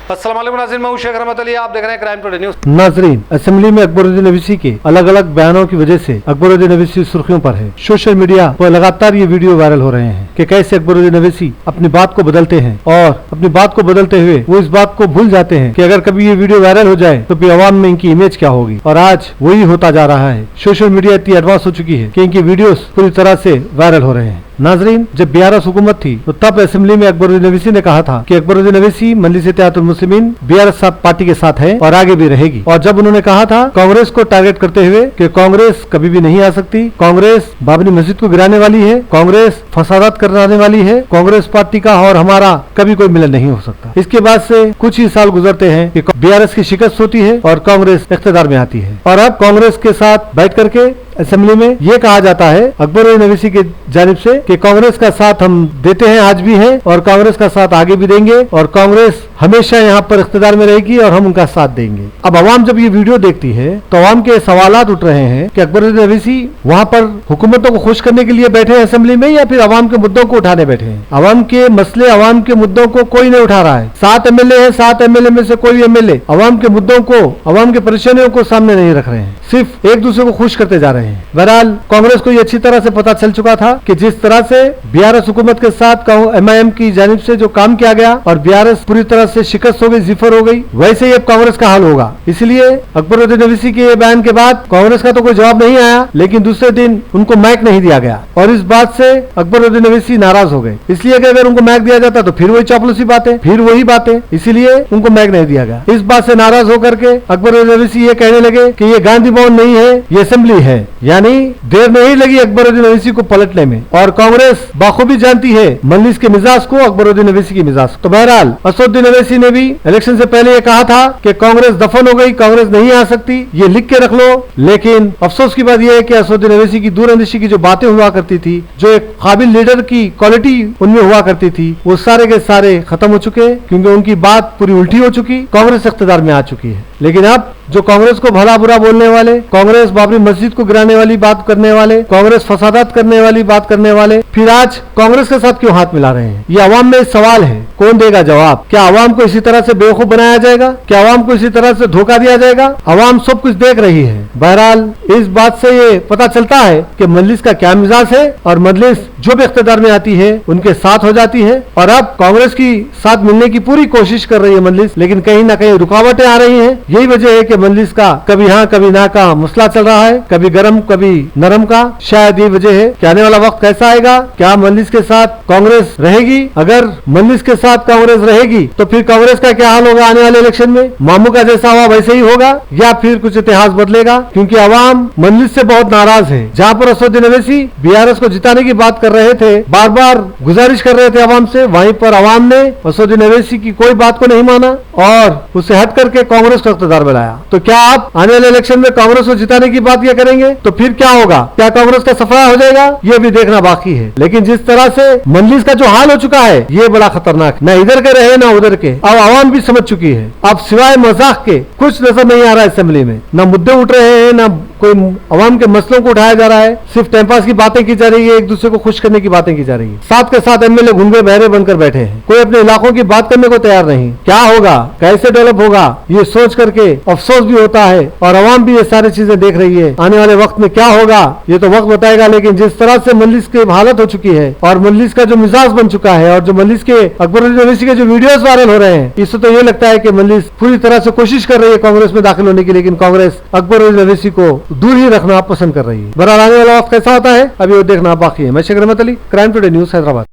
अस्सलाम वालेकुम नाज़रीन, मैं हूं शेख रहमत अली, आप देख रहे हैं क्राइम टुडे न्यूज़। नाजरीन, असेंबली में अकबरुद्दीन अवैसी के अलग अलग बयानों की वजह से अकबरुद्दीन अवैसी सुर्खियों पर है। सोशल मीडिया पर लगातार ये वीडियो वायरल हो रहे हैं कि कैसे अकबरुद्दीन अवैसी अपनी बात को बदलते हैं और अपनी बात को बदलते हुए वो इस बात को भूल जाते हैं कि अगर कभी ये वीडियो वायरल हो जाए तो फिर अवाम में इनकी इमेज क्या होगी। और आज वही होता जा रहा है। सोशल मीडिया इतनी एडवांस हो चुकी है कि इनकी वीडियोस पूरी तरह से वायरल हो रहे हैं। नाजरीन, जब BRS हुकूमत थी तो तब असेंबली में अकबरुद्दीन अवैसी ने कहा था कि अकबरुद्दीन अवैसी मजलिस इत्तेहादुल मुस्लिमीन BRS पार्टी के साथ है और आगे भी रहेगी। और जब उन्होंने कहा था कांग्रेस को टारगेट करते हुए कि कांग्रेस कभी भी नहीं आ सकती, कांग्रेस बाबरी मस्जिद को गिराने वाली है, कांग्रेस फसादात कराने वाली है, कांग्रेस पार्टी का और हमारा कभी कोई मिलन नहीं हो सकता। इसके बाद से कुछ ही साल गुजरते हैं कि BRS की शिकस्त होती है और कांग्रेस इख्तियार में आती है। और अब कांग्रेस के साथ बैठ करके असेंबली में ये कहा जाता है अकबरुद्दीन अवैसी की जानिब से कि कांग्रेस का साथ हम देते हैं, आज भी हैं और कांग्रेस का साथ आगे भी देंगे और कांग्रेस हमेशा यहाँ पर इख्तियार में रहेगी और हम उनका साथ देंगे। अब अवाम जब ये वीडियो देखती है तो अवाम के सवालात उठ रहे हैं कि अकबरुद्दीन अवैसी वहाँ पर हुकूमतों को खुश करने के लिए बैठे हैं असेंबली में या फिर अवाम के मुद्दों को उठाने बैठे हैं। अवाम के मसले, अवाम के मुद्दों को कोई नहीं उठा रहा है। 7 MLA है, 7 MLA में से कोई MLA अवाम के मुद्दों को, अवाम के परेशानियों को सामने नहीं रख रहे हैं, सिर्फ एक दूसरे को खुश करते जा रहे हैं। बहरहाल कांग्रेस को ये अच्छी तरह से पता चल चुका था कि जिस तरह से BRS हुकूमत के साथ MIM की जानिब से जो काम किया गया और BRS पूरी तरह से शिकस्त हो गई, जिफर हो गई, वैसे ही अब कांग्रेस का हाल होगा। इसलिए अकबरुद्दीन अवैसी के बयान के बाद कांग्रेस का तो कोई जवाब नहीं आया, लेकिन दूसरे दिन उनको माइक नहीं दिया गया और इस बात से अकबरुद्दीन अवैसी नाराज हो गए। इसलिए कि अगर उनको माइक दिया जाता तो फिर वही चापलूसी बातें, फिर वही बातें, इसलिए उनको माइक नहीं दिया गया। इस बात से नाराज होकर के अकबरुद्दीन अवैसी ये कहने लगे कि ये गांधी भवन नहीं है, ये असेंबली है। यानी देर नहीं लगी अकबरुद्दीन अवैसी को पलटने में और कांग्रेस बाखूबी जानती है मजलिस के मिजाज को, अकबरुद्दीन अवैसी की मिजाज। तो बहरहाल असदुद्दीन अवैसी ने भी इलेक्शन से पहले ये कहा था कि कांग्रेस दफन हो गई, कांग्रेस नहीं आ सकती, ये लिख के रख लो। लेकिन अफसोस की बात यह है कि असदुद्दीन अवैसी की दूरअंदेशी की जो बातें हुआ करती थी, जो एक काबिल लीडर की क्वालिटी उनमें हुआ करती थी, वो सारे के सारे खत्म हो चुके क्योंकि उनकी बात पूरी उल्टी हो चुकी, कांग्रेस इख्तियार में आ चुकी है। लेकिन अब जो कांग्रेस को भला बुरा बोलने वाले, कांग्रेस बाबरी मस्जिद को गिराने वाली बात करने वाले, कांग्रेस फसादात करने वाली बात करने वाले, फिर आज कांग्रेस के साथ क्यों हाथ मिला रहे हैं? ये अवाम में सवाल है, कौन देगा जवाब? क्या अवाम को इसी तरह से बेवकूफ बनाया जाएगा? क्या अवाम को इसी तरह से धोखा दिया जाएगा? अवाम सब कुछ देख रही है। बहरहाल इस बात से ये पता चलता है कि मजलिस का क्या मिजाज है और मजलिस जो भी इख्तियार में आती है उनके साथ हो जाती है। और अब कांग्रेस की साथ मिलने की पूरी कोशिश कर रही है मजलिस, लेकिन कहीं ना कहीं रुकावटें आ रही है। यही वजह है कि मजलिस का कभी हाँ कभी ना का मसला चल रहा है, कभी गर्म कभी नरम का। शायद ये वजह है कि आने वाला वक्त कैसा आएगा, क्या मजलिस के साथ कांग्रेस रहेगी? अगर मजलिस के साथ कांग्रेस रहेगी तो फिर कांग्रेस का क्या हाल होगा आने वाले इलेक्शन में? मामू का जैसा हुआ वैसे ही होगा या फिर कुछ इतिहास बदलेगा? क्योंकि अवाम मजलिस से बहुत नाराज है। जहाँ पर असदुद्दीन अवैसी BRS को जिताने की बात कर रहे थे, बार बार गुजारिश कर रहे थे अवाम से, वहीं पर अवाम ने असदुद्दीन अवैसी की कोई बात को नहीं माना और उसे हट करके कांग्रेस को इख्तियार में लाया। तो क्या आप आने वाले इलेक्शन में कांग्रेस को जिताने की बात ये करेंगे तो फिर क्या होगा? क्या कांग्रेस का सफाया हो जाएगा? ये भी देखना बाकी है। लेकिन जिस तरह से मजलिस का जो हाल हो चुका है ये बड़ा खतरनाक, न इधर के रहे न उधर के। अब आवाम भी समझ चुकी है, अब सिवाय मजाक के कुछ नजर नहीं आ रहा है असेंबली में। न मुद्दे उठ रहे हैं, न कोई अवाम के मसलों को उठाया जा रहा है, सिर्फ टाइम पास की बातें की जा रही है, एक दूसरे को खुश करने की बातें की जा रही है। साथ के साथ MLA घूंगे बहरे बनकर बैठे हैं, कोई अपने इलाकों की बात करने को तैयार नहीं। क्या होगा, कैसे डेवलप होगा, ये सोच करके अफसोस भी होता है और अवाम भी ये सारी चीजें देख रही है। आने वाले वक्त में क्या होगा ये तो वक्त बताएगा। लेकिन जिस तरह से मजलिस की हालत हो चुकी है और मजलिस का जो मिजाज बन चुका है और जो मजलिस के अकबरुद्दीन अवैसी के जो वीडियोस वायरल हो रहे हैं, इससे तो ये लगता है कि मजलिस पूरी तरह से कोशिश कर रही है कांग्रेस में दाखिल होने की, लेकिन कांग्रेस अकबरुद्दीन अवैसी को दूर ही रखना पसंद कर रही है। बहरहाल आने वाला वक्त कैसा होता है अभी वो देखना बाकी है। मैं शेख रहमत Ali, crime today news, Hyderabad.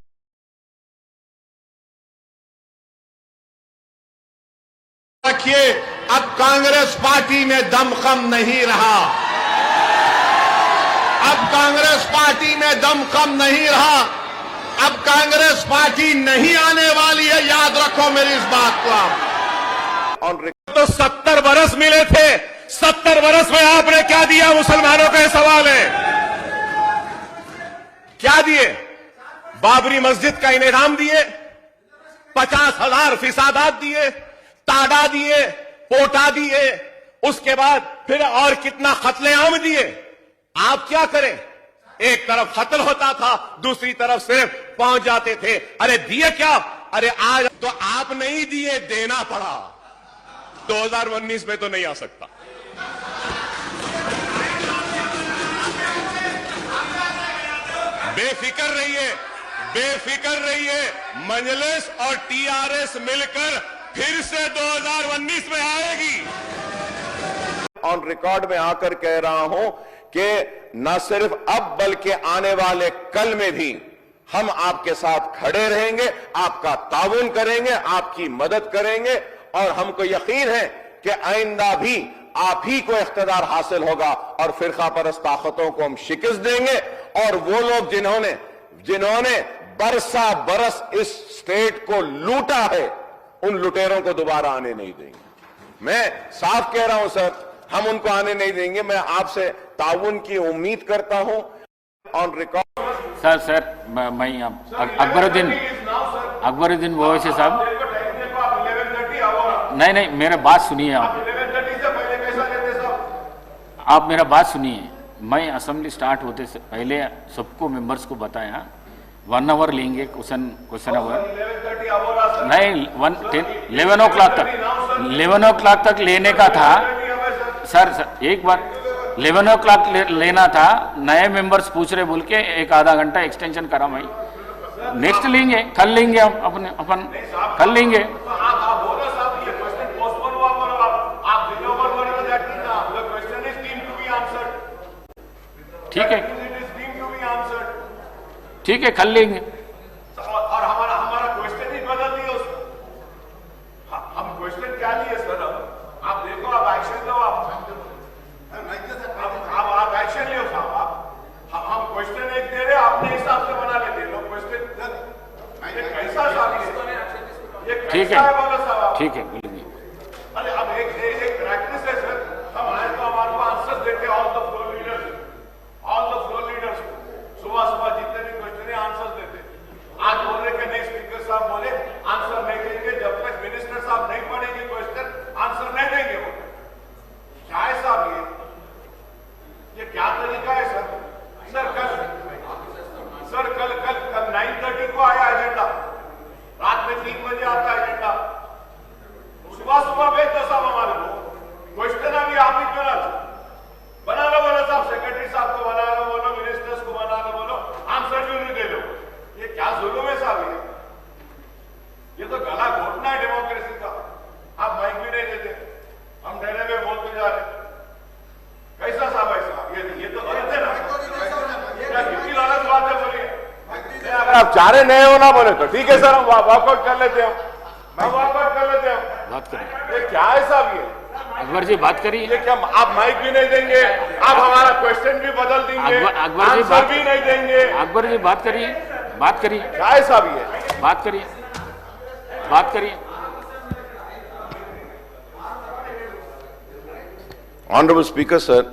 रखिए, अब कांग्रेस पार्टी में दमखम नहीं रहा, अब कांग्रेस पार्टी में दमखम नहीं रहा, अब कांग्रेस पार्टी नहीं आने वाली है। याद रखो मेरी इस बात को आप। और तो 70 बरस मिले थे, 70 बरस में आपने क्या दिया मुसलमानों का? सवाल है, क्या दिए? बाबरी मस्जिद का इनेजाम दिए, 50,000 फिसादात दिए, ताड़ा दिए, पोटा दिए, उसके बाद फिर और कितना कत्लेआम दिए। आप क्या करें? एक तरफ कत्ल होता था, दूसरी तरफ सिर्फ पहुंच जाते थे। अरे दिए क्या? अरे आज तो आप नहीं दिए, देना पड़ा। 2019 में तो नहीं आ सकता। बेफिक्र रहिए, बेफिक्र रहिए। मजलिस और टीआरएस मिलकर फिर से 2019 में आएगी। ऑन रिकॉर्ड में आकर कह रहा हूं कि न सिर्फ अब बल्कि आने वाले कल में भी हम आपके साथ खड़े रहेंगे, आपका ताउन करेंगे, आपकी मदद करेंगे और हमको यकीन है कि आइंदा भी आप ही को इख्तिदार हासिल होगा और फिरका परस्त ताकतों को हम शिकस्त देंगे। और वो लोग जिन्होंने बरसा बरस इस स्टेट को लूटा है, उन लुटेरों को दोबारा आने नहीं देंगे। मैं साफ कह रहा हूं सर, हम उनको आने नहीं देंगे। मैं आपसे ताउन की उम्मीद करता हूं। ऑन रिकॉर्ड सर मैं अकबरुद्दीन ओवैसी साहब, नहीं मेरा बात सुनिए आप मेरा बात सुनिए। मैं असेंबली स्टार्ट होते से पहले सबको मेंबर्स को बताया 1 आवर लेंगे क्वेश्चन आवर, नहीं 11 ओ क्लॉक तक लेने का था सर एक बार 11 ओ क्लॉक लेना था। नए मेंबर्स पूछ रहे बोल के एक आधा घंटा एक्सटेंशन करा। मैं नेक्स्ट लेंगे, कल लेंगे, हम अपन कल लेंगे। ठीक है कल लेंगे। और हमारा क्वेश्चन ही बदल दिया उसको। हम क्वेश्चन क्या लिए सर? आप देखो, आप एक्शन लो, आप एक्शन लो साहब। हम क्वेश्चन एक दे रहे, अपने हिसाब से बना लेते लोग क्वेश्चन। ये कैसा साहब? ये कैसा है बोलो साहब? ठीक है बोलेंगे। अरे अब एक प्रैक्टिस है सर। हम आए तो हमारे को आंसर देते ऑल द फ्लोर लीडर्स सुबह जितने भी क्वेश्चन है आंसर देते। आज बोल रहे कि नहीं, स्पीकर साहब बोले आंसर नहीं देंगे जब तक मिनिस्टर साहब नहीं पढ़ेंगे क्वेश्चन, आंसर नहीं देंगे। वो क्या है साहब? ये क्या तरीका है सर? सर कल 9:30 को आया एजेंडा, रात में 3 बजे आता है एजेंडा। सुबह भेज दो साहब हमारे को क्वेश्चन। अभी आप ही बना लो बोलो साहब, सेक्रेटरी साहब को बना लो बोलो, मिनिस्टर्स को बना लो बोलो, आंसर क्यों नहीं दे लो? ये क्या जुल्म है साहब? ये तो गला घोटना है डेमोक्रेसी का। आप माइक भी नहीं देते, हम डरे में बोलते जा रहे। कैसा साहब ऐसा? ये तो गलत है ना? कितनी गलत बात है बोलिए। अगर आप चाह रहे नहीं हो ना बोले तो ठीक है सर, हम वॉकआउट कर लेते हो। बात करिए। ये क्या है साहब? ये अकबर जी बात करिए। ये क्या आप माइक भी नहीं देंगे, आप हमारा क्वेश्चन भी बदल देंगे, अकबर जी आंसर भी नहीं देंगे। अकबर जी बात करिए। क्या है साहब? ये बात करिए। Honorable Speaker, sir,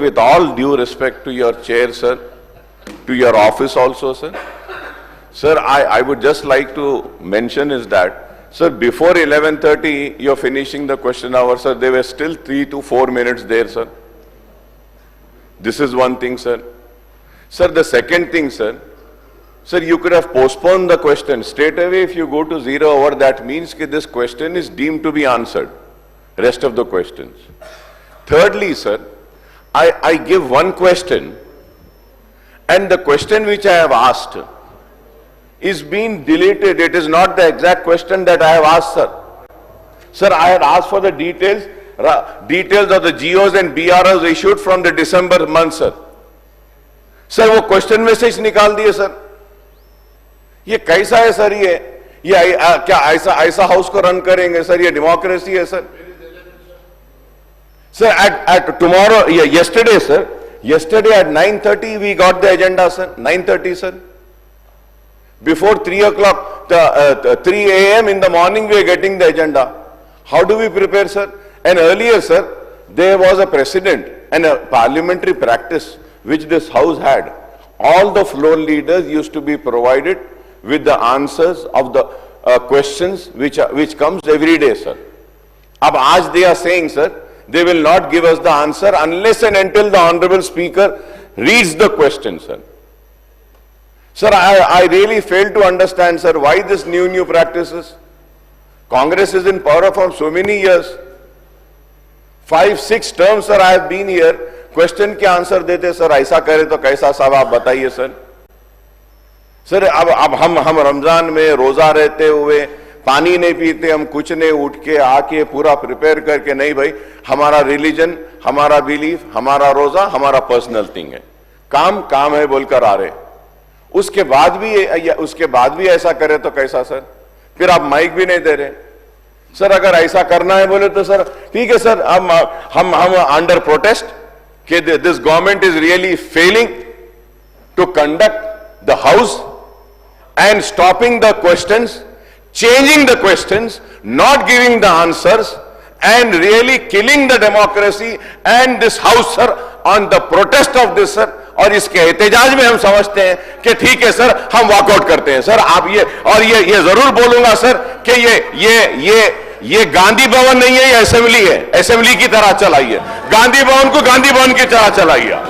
with all due respect to your chair, sir, to your office also, sir, I would just like to mention is that, sir, before 11:30, you're finishing the question hour, sir. There were still 3 to 4 minutes there, sir. This is one thing, sir. Sir, the second thing, sir, you could have postponed the question. Straight away, if you go to 0 hour, that means that this question is deemed to be answered. Rest of the questions. Thirdly, sir, I give one question, and the question which I have asked is being deleted. It is not the exact question that I have asked, sir. Sir, I had asked for the details of the GOs and BROs issued from the December month, sir. Sir, वो question में से निकाल दिए sir. ये कैसा है sir? ये क्या ऐसा हाउस को रन करेंगे सर? ये डेमोक्रेसी है sir? Sir, at tomorrow, yesterday, sir, at 9:30 we got the agenda, sir. 9:30, sir. Before 3 o'clock, 3 a.m. in the morning, we are getting the agenda. How do we prepare, sir? And earlier, sir, there was a precedent and a parliamentary practice which this house had. All the floor leaders used to be provided with the answers of the questions which comes every day, sir. Ab aaj they are saying, sir, they will not give us the answer unless and until the Honorable Speaker reads the question, sir. Sir, I really fail to understand, sir, why this new practices? Congress is in power for so many years. 5-6 terms, sir, I have been here. Question के answer देते sir, ऐसा करे तो कैसा साहब आप बताइए sir. Sir अब हम रमजान में रोजा रहते हुए पानी नहीं पीते, हम कुछ नहीं, उठ के आके पूरा प्रिपेयर करके, नहीं भाई हमारा रिलीजन, हमारा बिलीफ, हमारा रोजा हमारा पर्सनल थिंग है, काम है बोलकर आ रहे. उसके बाद भी ऐसा करे तो कैसा सर? फिर आप माइक भी नहीं दे रहे सर. अगर ऐसा करना है बोले तो सर ठीक है सर, हम अंडर प्रोटेस्ट कि this government is really failing to conduct the house and stopping the questions, changing the questions, not giving the answers, and really killing the democracy and this house, sir, on the protest of this, sir. और इसके एहतजाज में हम समझते हैं कि ठीक है सर, हम वॉकआउट करते हैं सर. आप ये जरूर बोलूंगा सर कि ये गांधी भवन नहीं है, ये असेंबली है. असेंबली की तरह चलाइए, गांधी भवन को गांधी भवन की तरह चलाइए.